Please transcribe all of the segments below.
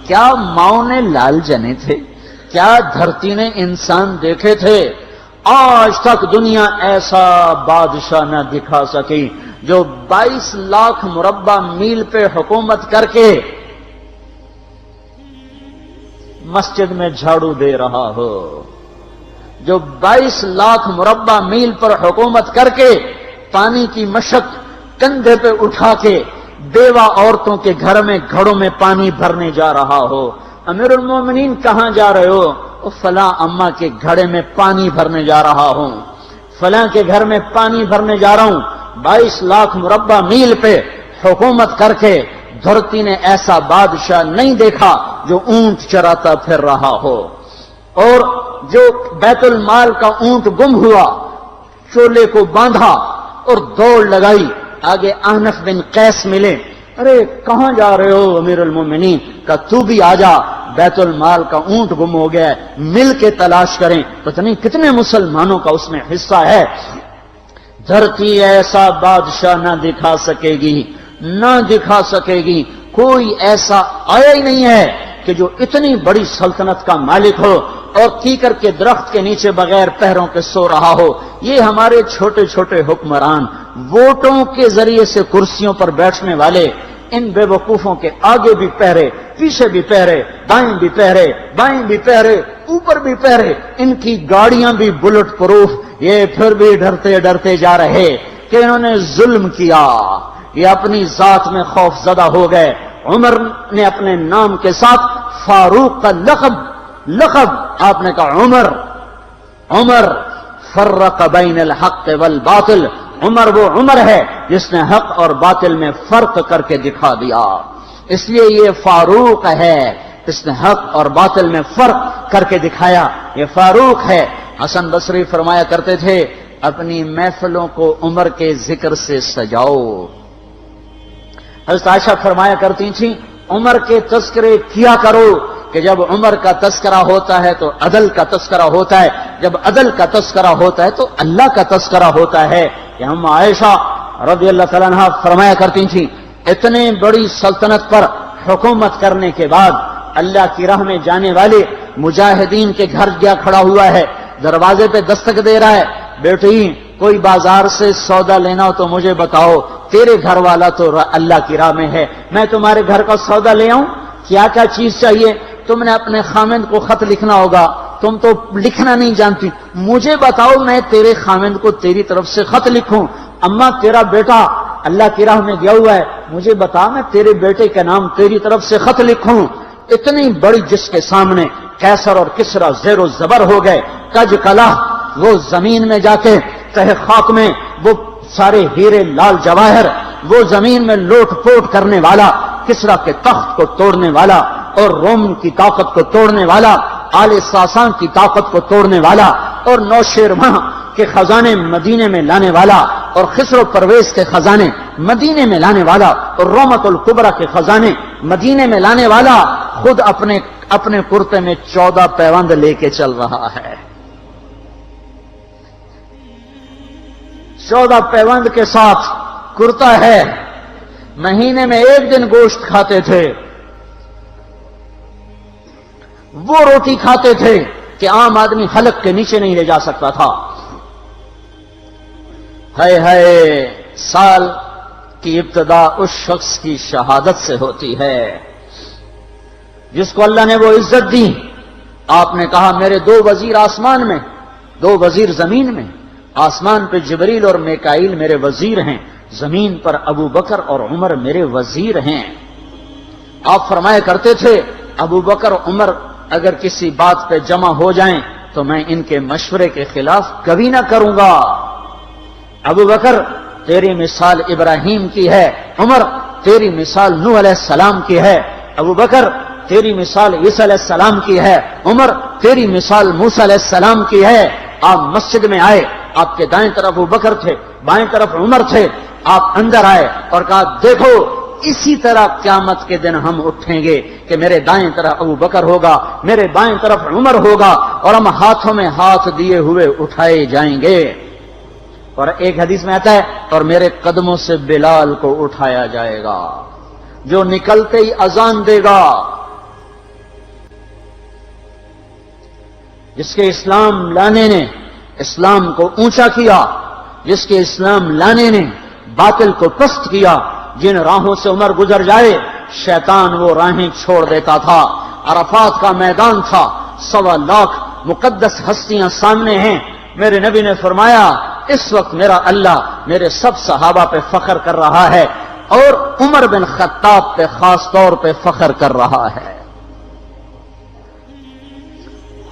کیا ماؤں نے لال جنے تھے؟ کیا دھرتی نے انسان دیکھے تھے؟ آج تک دنیا ایسا بادشاہ نہ دکھا سکی جو 22 لاکھ مربع میل پہ حکومت کر کے مسجد میں جھاڑو دے رہا ہو، جو 22 لاکھ مربع میل پر حکومت کر کے پانی کی مشق کندھے پہ اٹھا کے بیوہ عورتوں کے گھر میں گھڑوں میں پانی بھرنے جا رہا ہو۔ امیر المومنین کہاں جا رہے ہو؟ فلاں اماں کے گھڑے میں پانی بھرنے جا رہا ہوں، فلاں کے گھر میں پانی بھرنے جا رہا ہوں۔ 22 لاکھ مربع میل پہ حکومت کر کے دھرتی نے ایسا بادشاہ نہیں دیکھا جو اونٹ چراتا پھر رہا ہو۔ اور جو بیت المال کا اونٹ گم ہوا، چولے کو باندھا اور دوڑ لگائی، آگے احنف بن قیس ملے، ارے کہاں جا رہے ہو امیر المومنین؟ کہ تو بھی آجا، بیت المال کا اونٹ گم ہو گیا ہے، مل کے تلاش کریں۔ پتہ نہیں کتنے مسلمانوں کا اس میں حصہ ہے۔ دھرتی ایسا بادشاہ نہ دکھا سکے گی، نہ دکھا سکے گی، کوئی ایسا آیا ہی نہیں ہے کہ جو اتنی بڑی سلطنت کا مالک ہو اور کیکر کے درخت کے نیچے بغیر پہروں کے سو رہا ہو۔ یہ ہمارے چھوٹے چھوٹے حکمران، ووٹوں کے ذریعے سے کرسیوں پر بیٹھنے والے، ان بے وقوفوں کے آگے بھی پہرے، پیچھے بھی پہرے، دائیں بھی پہرے، بائیں بھی پہرے، اوپر بھی پہرے، ان کی گاڑیاں بھی بلٹ پروف، یہ پھر بھی ڈرتے ڈرتے جا رہے کہ انہوں نے ظلم کیا، یہ اپنی ذات میں خوف زدہ ہو گئے۔ عمر نے اپنے نام کے ساتھ فاروق کا لقب آپ نے کہا عمر فرق بین الحق والباطل، عمر وہ عمر ہے جس نے حق اور باطل میں فرق کر کے دکھا دیا، اس لیے یہ فاروق ہے، اس نے حق اور باطل میں فرق کر کے دکھایا، یہ فاروق ہے۔ حسن بصری فرمایا کرتے تھے اپنی محفلوں کو عمر کے ذکر سے سجاؤ۔ حضرت عائشہ فرمایا کرتی تھیں عمر کے تذکرے کیا کرو کہ جب عمر کا تذکرہ ہوتا ہے تو عدل کا تذکرہ ہوتا ہے، جب عدل کا تذکرہ ہوتا ہے تو اللہ کا تذکرہ ہوتا ہے۔ کہ ہم عائشہ رضی اللہ تعالیٰ عنہا فرمایا کرتی تھیں اتنے بڑی سلطنت پر حکومت کرنے کے بعد اللہ کی راہ میں جانے والے مجاہدین کے گھر گیا کھڑا ہوا ہے، دروازے پہ دستک دے رہا ہے، بیٹی کوئی بازار سے سودا لینا ہو تو مجھے بتاؤ، تیرے گھر والا تو اللہ کی راہ میں ہے، میں تمہارے گھر کا سودا لے آؤں، کیا کیا چیز چاہیے؟ تم نے اپنے خامند کو خط لکھنا ہوگا، تم تو لکھنا نہیں جانتی، مجھے بتاؤ میں تیرے خامند کو تیری طرف سے خط لکھوں۔ اماں تیرا بیٹا اللہ کی راہ میں گیا ہوا ہے، مجھے بتا میں تیرے بیٹے کے نام تیری طرف سے خط لکھوں۔ اتنی بڑی جس کے سامنے قیصر اور کسرا زیر و زبر ہو گئے، کج کلا، وہ زمین میں جا کے تہ خاک میں وہ سارے ہیرے لال جواہر، وہ زمین میں لوٹ پوٹ کرنے والا، کسرا کے تخت کو توڑنے والا اور روم کی طاقت کو توڑنے والا، آل ساسان کی طاقت کو توڑنے والا اور نوشیروان کے خزانے مدینے میں لانے والا اور خسرو پرویز کے خزانے مدینے میں لانے والا اور رومت الکبرا کے خزانے مدینے میں لانے والا خود اپنے کرتے میں 14 پیوند لے کے چل رہا ہے۔ 14 پیوند کے ساتھ کرتا ہے، مہینے میں 1 دن گوشت کھاتے تھے، وہ روٹی کھاتے تھے کہ عام آدمی حلق کے نیچے نہیں لے جا سکتا تھا۔ ہے سال کی ابتدا اس شخص کی شہادت سے ہوتی ہے جس کو اللہ نے وہ عزت دی۔ آپ نے کہا میرے 2 وزیر آسمان میں، 2 وزیر زمین میں، آسمان پہ جبریل اور میکائیل میرے وزیر ہیں، زمین پر ابو بکر اور عمر میرے وزیر ہیں۔ آپ فرمایا کرتے تھے ابو بکر عمر اگر کسی بات پہ جمع ہو جائیں تو میں ان کے مشورے کے خلاف کبھی نہ کروں گا۔ ابو بکر تیری مثال ابراہیم کی ہے، عمر تیری مثال نوح علیہ السلام کی ہے، ابو بکر تیری مثال عیسیٰ علیہ السلام کی ہے، عمر تیری مثال موسیٰ علیہ السلام کی ہے۔ آپ مسجد میں آئے، آپ کے دائیں طرف ابو بکر تھے، بائیں طرف عمر تھے، آپ اندر آئے اور کہا دیکھو اسی طرح قیامت کے دن ہم اٹھیں گے کہ میرے دائیں طرف ابو بکر ہوگا، میرے بائیں طرف عمر ہوگا اور ہم ہاتھوں میں ہاتھ دیے ہوئے اٹھائے جائیں گے۔ اور ایک حدیث میں آتا ہے اور میرے قدموں سے بلال کو اٹھایا جائے گا جو نکلتے ہی اذان دے گا، جس کے اسلام لانے نے اسلام کو اونچا کیا، جس کے اسلام لانے نے باطل کو پست کیا، جن راہوں سے عمر گزر جائے شیطان وہ راہیں چھوڑ دیتا تھا۔ عرفات کا میدان تھا، 1.25 لاکھ مقدس ہستیاں سامنے ہیں۔ میرے نبی نے فرمایا اس وقت میرا اللہ میرے سب صحابہ پہ فخر کر رہا ہے اور عمر بن خطاب پہ خاص طور پہ فخر کر رہا ہے،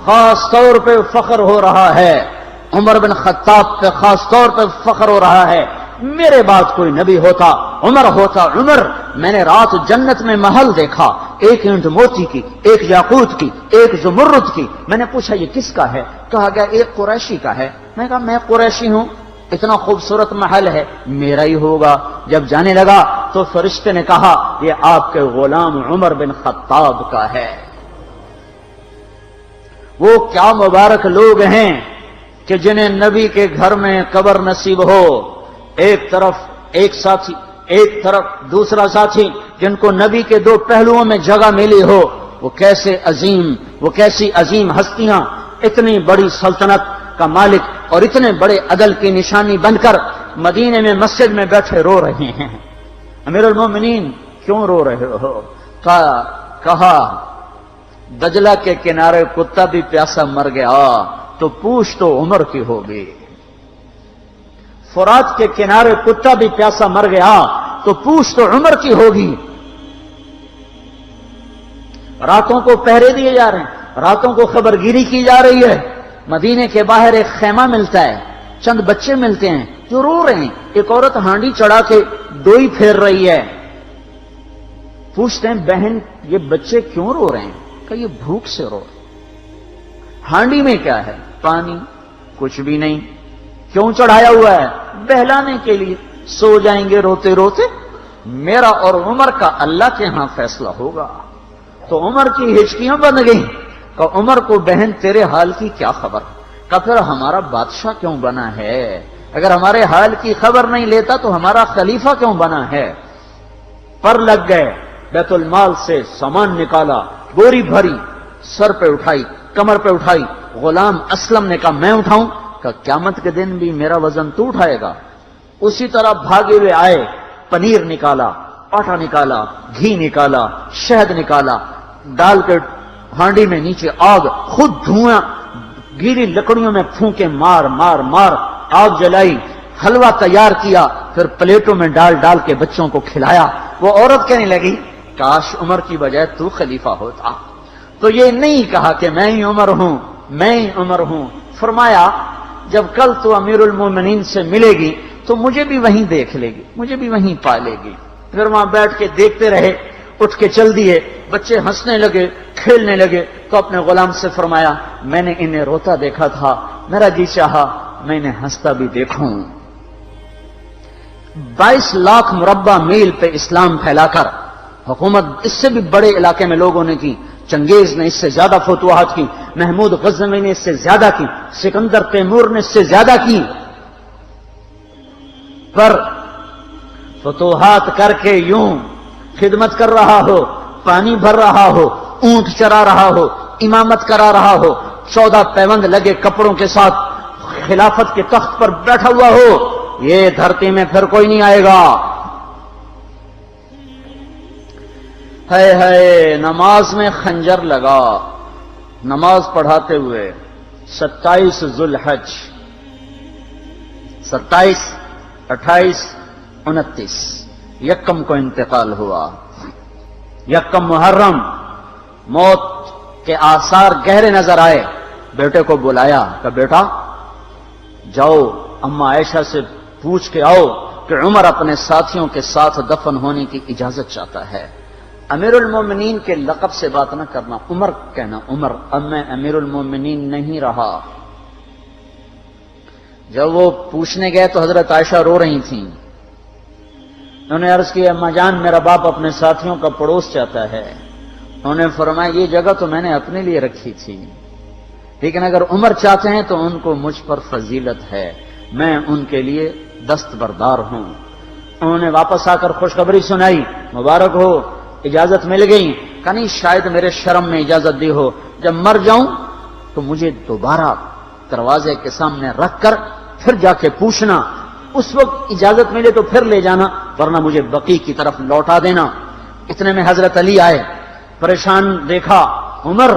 خاص طور پہ فخر ہو رہا ہے، عمر بن خطاب پہ خاص طور پہ فخر ہو رہا ہے۔ میرے بعد کوئی نبی ہوتا عمر ہوتا۔ عمر، میں نے رات جنت میں محل دیکھا، ایک اینٹ موتی کی، ایک یاقوت کی، ایک زمرد کی۔ میں نے پوچھا یہ کس کا ہے؟ کہا گیا ایک قریشی کا ہے۔ میں نے کہا میں قریشی ہوں، اتنا خوبصورت محل ہے، میرا ہی ہوگا۔ جب جانے لگا تو فرشتے نے کہا یہ آپ کے غلام عمر بن خطاب کا ہے۔ وہ کیا مبارک لوگ ہیں کہ جنہیں نبی کے گھر میں قبر نصیب ہو، ایک طرف ایک ساتھی، ایک طرف دوسرا ساتھی، جن کو نبی کے دو پہلوؤں میں جگہ ملی ہو۔ وہ کیسے عظیم، وہ کیسی عظیم ہستیاں اتنی بڑی سلطنت کا مالک اور اتنے بڑے عدل کی نشانی بن کر مدینے میں مسجد میں بیٹھے رو رہے ہیں۔ امیر المومنین کیوں رو رہے ہو؟ کہا دجلہ کے کنارے کتا بھی پیاسا مر گیا تو پوچھ تو عمر کی ہوگی، فرات کے کنارے کتا بھی پیاسا مر گیا تو پوچھ تو عمر کی ہوگی۔ راتوں کو پہرے دیے جا رہے ہیں، راتوں کو خبرگیری کی جا رہی ہے۔ مدینے کے باہر ایک خیمہ ملتا ہے، چند بچے ملتے ہیں جو رو رہے ہیں۔ ایک عورت ہانڈی چڑھا کے ڈوئی پھیر رہی ہے۔ پوچھتے ہیں بہن یہ بچے کیوں رو رہے ہیں؟ کہ یہ بھوک سے رو رہے ہیں۔ ہانڈی میں کیا ہے؟ پانی، کچھ بھی نہیں۔ کیوں چڑھایا ہوا ہے؟ بہلانے کے لیے، سو جائیں گے روتے روتے۔ میرا اور عمر کا اللہ کے ہاں فیصلہ ہوگا۔ تو عمر کی ہچکیاں بن گئیں کہ عمر کو بہن تیرے حال کی کیا خبر؟ کہ پھر ہمارا بادشاہ کیوں بنا ہے؟ اگر ہمارے حال کی خبر نہیں لیتا تو ہمارا خلیفہ کیوں بنا ہے؟ پر لگ گئے، بیت المال سے سامان نکالا، بوری بھری، سر پہ اٹھائی، کمر پہ اٹھائی۔ غلام اسلم نے کہا میں اٹھاؤں؟ کہ قیامت کے دن بھی میرا وزن تو اٹھائے گا۔ اسی طرح بھاگے ہوئے آئے، پنیر نکالا، آٹا نکالا، گھی نکالا، شہد نکالا، ڈال کے ہانڈی میں نیچے آگ، خود دھواں، گیلی لکڑیوں میں پھونکے مار مار مار آگ جلائی، حلوہ تیار کیا، پھر پلیٹوں میں ڈال ڈال کے بچوں کو کھلایا۔ وہ عورت کہنے لگی کاش عمر کی بجائے تو خلیفہ ہوتا۔ تو یہ نہیں کہا کہ میں ہی عمر ہوں، میں ہی عمر ہوں۔ فرمایا جب کل تو امیر المومنین سے ملے گی تو مجھے بھی وہیں دیکھ لے گی، مجھے بھی وہیں پا لے گی۔ پھر وہاں بیٹھ کے دیکھتے رہے، اٹھ کے چل دیے۔ بچے ہنسنے لگے، کھیلنے لگے تو اپنے غلام سے فرمایا میں نے انہیں روتا دیکھا تھا، میرا جی چاہا میں انہیں ہنستا بھی دیکھوں۔ 22 لاکھ مربع میل پہ اسلام پھیلا کر حکومت اس سے بھی بڑے علاقے میں لوگوں نے کی۔ چنگیز نے اس سے زیادہ فتوحات کی، محمود غزنوی نے اس سے زیادہ کی، سکندر تیمور نے اس سے زیادہ کی۔ پر فتوحات کر کے یوں خدمت کر رہا ہو، پانی بھر رہا ہو، اونٹ چرا رہا ہو، امامت کرا رہا ہو، 14 پیوند لگے کپڑوں کے ساتھ خلافت کے تخت پر بیٹھا ہوا ہو، یہ دھرتی میں پھر کوئی نہیں آئے گا۔ ہے نماز میں خنجر لگا، نماز پڑھاتے ہوئے 27 ذوالحج، 27، 28، 29 یکم کو انتقال ہوا۔ یکم محرم موت کے آثار گہرے نظر آئے۔ بیٹے کو بلایا کہ بیٹا جاؤ اما عائشہ سے پوچھ کے آؤ کہ عمر اپنے ساتھیوں کے ساتھ دفن ہونے کی اجازت چاہتا ہے۔ امیر المومنین کے لقب سے بات نہ کرنا، عمر کہنا، عمر، اب میں امیر المومنین نہیں رہا۔ جب وہ پوچھنے گئے تو حضرت عائشہ رو رہی تھیں۔ انہوں نے عرض کیا اما جان میرا باپ اپنے ساتھیوں کا پڑوس چاہتا ہے۔ انہوں نے فرمایا یہ جگہ تو میں نے اپنے لیے رکھی تھی، لیکن اگر عمر چاہتے ہیں تو ان کو مجھ پر فضیلت ہے، میں ان کے لیے دستبردار ہوں۔ انہوں نے واپس آ کر خوشخبری سنائی، مبارک ہو اجازت مل گئی۔ کہ نہیں شاید میرے شرم میں اجازت دی ہو، جب مر جاؤں تو مجھے دوبارہ دروازے کے سامنے رکھ کر پھر جا کے پوچھنا، اس وقت اجازت ملے تو پھر لے جانا، ورنہ مجھے بقیع کی طرف لوٹا دینا۔ اتنے میں حضرت علی آئے، پریشان دیکھا، عمر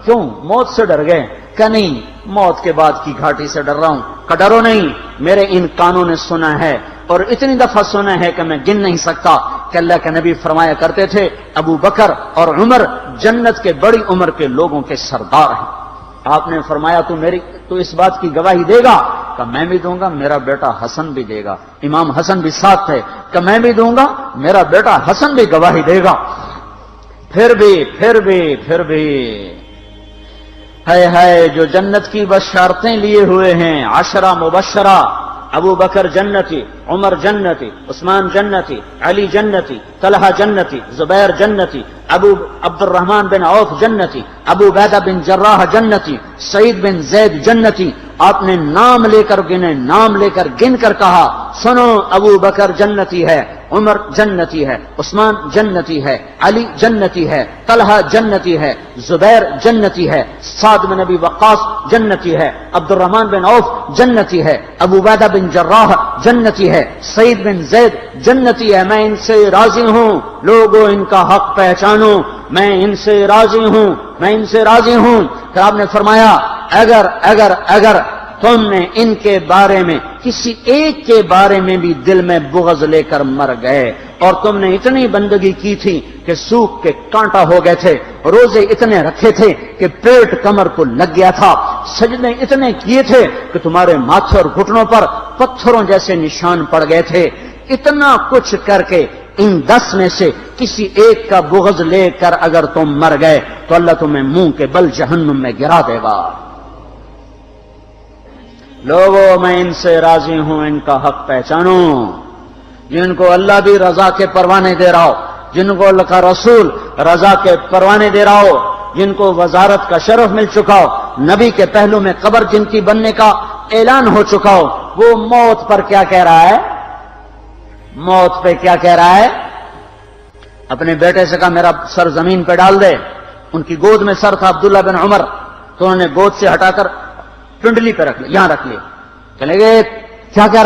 کیوں موت سے ڈر گئے؟ کہ نہیں، موت کے بعد کی گھاٹی سے ڈر رہا ہوں۔ کہ ڈرو نہیں، میرے ان کانوں نے سنا ہے اور اتنی دفعہ سنا ہے کہ میں گن نہیں سکتا کہ اللہ کے نبی فرمایا کرتے تھے ابو بکر اور عمر جنت کے بڑی عمر کے لوگوں کے سردار ہیں۔ آپ نے فرمایا تو اس بات کی گواہی دے گا؟ کہ میں بھی دوں گا، میرا بیٹا حسن بھی دے گا۔ امام حسن بھی ساتھ تھے۔ کہ میں بھی دوں گا، میرا بیٹا حسن بھی گواہی دے گا۔ پھر بھی ہے جو جنت کی بشارتیں لیے ہوئے ہیں، 10 مبشرہ، ابو بکر جنتی، عمر جنتی، عثمان جنتی، علی جنتی، طلحہ جنتی، زبیر جنتی، ابو عبد الرحمن بن عوف جنتی، ابو عبیدہ بن جراح جنتی، سعید بن زید جنتی۔ آپ نے نام لے کر گنے، نام لے کر گن کر کہا، سنو ابو بکر جنتی ہے، عمر جنتی ہے، عثمان جنتی ہے، علی جنتی ہے، طلحہ جنتی ہے، زبیر جنتی ہے، سعد بن ابی وقاص جنتی ہے، عبد الرحمن بن عوف جنتی ہے، ابو عبیدہ بن جراح جنتی ہے، سعید بن زید جنتی ہے۔ میں ان سے راضی ہوں، لوگوں ان کا حق پہچانو، میں ان سے راضی ہوں، میں ان سے راضی ہوں۔ پھر آپ نے فرمایا اگر تم نے ان کے بارے میں کسی ایک کے بارے میں بھی دل میں بغض لے کر مر گئے، اور تم نے اتنی بندگی کی تھی کہ سوکھ کے کانٹا ہو گئے تھے، روزے اتنے رکھے تھے کہ پیٹ کمر کو لگ گیا تھا، سجدے اتنے کیے تھے کہ تمہارے ماتھے اور گھٹنوں پر پتھروں جیسے نشان پڑ گئے تھے، اتنا کچھ کر کے ان 10 میں سے کسی ایک کا بغض لے کر اگر تم مر گئے تو اللہ تمہیں منہ کے بل جہنم میں گرا دے گا۔ لوگوں میں ان سے راضی ہوں، ان کا حق پہچانو، جن کو اللہ بھی رضا کے پروانے دے رہا ہو، جن کو اللہ کا رسول رضا کے پروانے دے رہا ہو، جن کو وزارت کا شرف مل چکا ہو، نبی کے پہلو میں قبر جن کی بننے کا اعلان ہو چکا ہو، وہ موت پر کیا کہہ رہا ہے؟ موت پہ کیا کہہ رہا ہے؟ اپنے بیٹے سے کہا میرا سر زمین پہ ڈال دے۔ ان کی گود میں سر تھا عبداللہ بن عمر، تو انہوں نے گود سے ہٹا کر پنڈلی پہ رکھ لیا، یہاں رکھ لیا۔ چلے گئے، کیا کہہ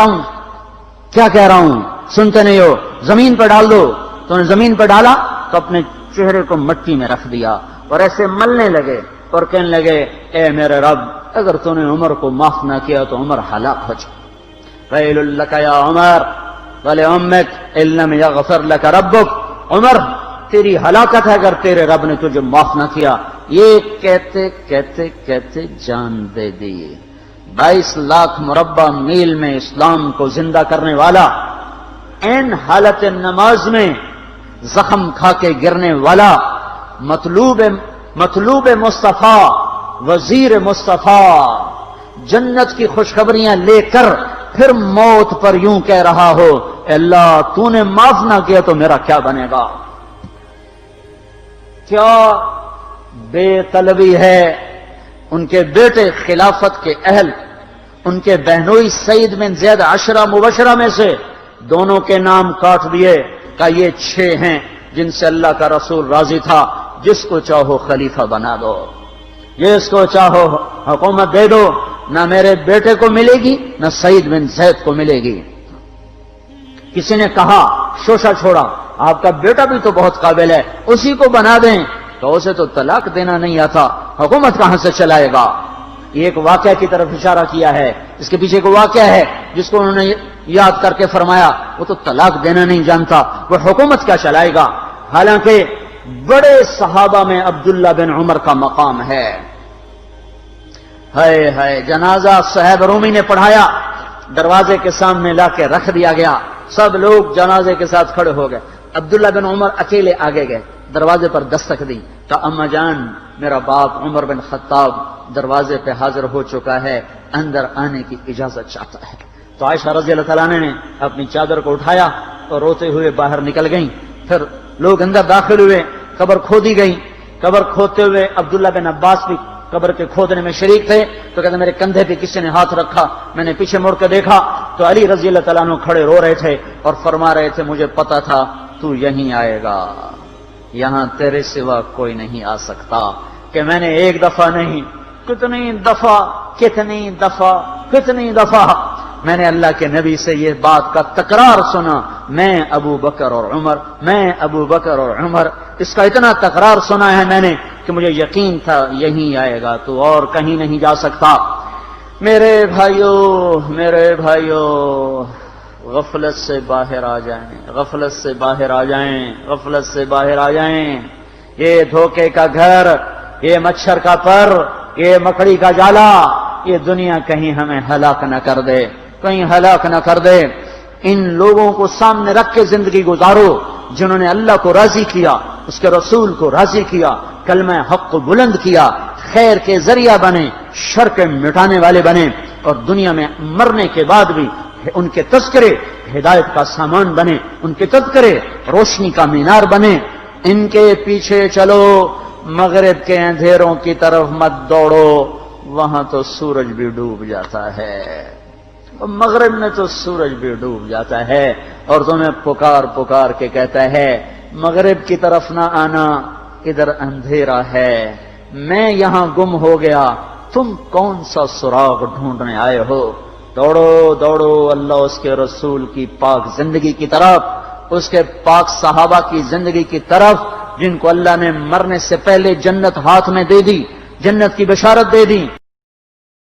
رہا ہوں سنتے نہیں ہو، زمین پہ ڈال دو۔ تو انہوں نے زمین پہ ڈالا تو اپنے چہرے کو مٹی میں رکھ دیا اور ایسے ملنے لگے اور کہنے لگے، اے میرے رب، اگر تو نے عمر کو معاف نہ کیا تو عمر ہلاک ہو جائے۔ ویل لک یا عمر ولامک ان لم یغفر لک ربک، عمر تیری ہلاکت ہے اگر تیرے رب نے تجھے معاف نہ کیا۔ یہ کہتے کہتے کہتے جان دے دی۔ 22 لاکھ مربع میل میں اسلام کو زندہ کرنے والا، این حالت نماز میں زخم کھا کے گرنے والا، مطلوب مصطفیٰ، وزیر مصطفیٰ، جنت کی خوشخبریاں لے کر پھر موت پر یوں کہہ رہا ہو، اے اللہ تو نے معاف نہ کیا تو میرا کیا بنے گا؟ کیا بے طلبی ہے۔ ان کے بیٹے خلافت کے اہل، ان کے بہنوئی سعید بن زید 10 مبشرہ میں سے دونوں کے نام کاٹ دیے، کہ یہ 6 ہیں جن سے اللہ کا رسول راضی تھا، جس کو چاہو خلیفہ بنا دو، جس کو چاہو حکومت دے دو، نہ میرے بیٹے کو ملے گی نہ سعید بن زید کو ملے گی۔ کسی نے کہا شوشہ چھوڑا، آپ کا بیٹا بھی تو بہت قابل ہے، اسی کو بنا دیں۔ تو اسے تو طلاق دینا نہیں آتا، حکومت کہاں سے چلائے گا؟ یہ ایک واقعہ کی طرف اشارہ کیا ہے، اس کے پیچھے ایک واقعہ ہے جس کو انہوں نے یاد کر کے فرمایا، وہ تو طلاق دینا نہیں جانتا، وہ حکومت کیا چلائے گا؟ حالانکہ بڑے صحابہ میں عبداللہ بن عمر کا مقام ہے۔ ہے جنازہ صہیب رومی نے پڑھایا، دروازے کے سامنے لا کے رکھ دیا گیا، سب لوگ جنازے کے ساتھ کھڑے ہو گئے، عبداللہ بن عمر اکیلے آگے گئے، دروازے پر دستک دی تو اما جان میرا باپ عمر بن خطاب دروازے پہ حاضر ہو چکا ہے، اندر آنے کی اجازت چاہتا ہے۔ تو عائشہ رضی اللہ تعالیٰ نے اپنی چادر کو اٹھایا اور روتے ہوئے باہر نکل گئیں۔ پھر لوگ اندر داخل ہوئے، قبر کھودی گئی، قبر کھودتے ہوئے عبداللہ بن عباس بھی قبر کے کھودنے میں شریک تھے، تو کہتے میرے کندھے پہ کسی نے ہاتھ رکھا، میں نے پیچھے مڑ کے دیکھا تو علی رضی اللہ تعالیٰ عنہ کھڑے رو رہے تھے اور فرما رہے تھے مجھے پتا تھا تو یہیں آئے گا، یہاں تیرے سوا کوئی نہیں آ سکتا، کہ میں نے ایک دفعہ نہیں کتنی دفعہ میں نے اللہ کے نبی سے یہ بات کا تکرار سنا، میں ابو بکر اور عمر، اس کا اتنا تکرار سنا ہے میں نے کہ مجھے یقین تھا یہیں آئے گا، تو اور کہیں نہیں جا سکتا۔ میرے بھائیو، غفلت سے باہر آ جائیں، یہ دھوکے کا گھر، یہ مچھر کا پر، یہ مکڑی کا جالا، یہ دنیا کہیں ہمیں ہلاک نہ کر دے۔ ان لوگوں کو سامنے رکھ کے زندگی گزارو جنہوں نے اللہ کو راضی کیا، اس کے رسول کو راضی کیا، کلمہ حق کو بلند کیا، خیر کے ذریعہ بنے، شر کے مٹانے والے بنے، اور دنیا میں مرنے کے بعد بھی ان کے تذکرے ہدایت کا سامان بنے، ان کے تذکرے روشنی کا مینار بنے۔ ان کے پیچھے چلو، مغرب کے اندھیروں کی طرف مت دوڑو، وہاں تو سورج بھی ڈوب جاتا ہے، مغرب میں تو سورج بھی ڈوب جاتا ہے، اور تمہیں پکار کے کہتا ہے مغرب کی طرف نہ آنا، ادھر اندھیرا ہے، میں یہاں گم ہو گیا، تم کون سا سراغ ڈھونڈنے آئے ہو؟ دوڑو اللہ اس کے رسول کی پاک زندگی کی طرف، اس کے پاک صحابہ کی زندگی کی طرف، جن کو اللہ نے مرنے سے پہلے جنت ہاتھ میں دے دی، جنت کی بشارت دے دی،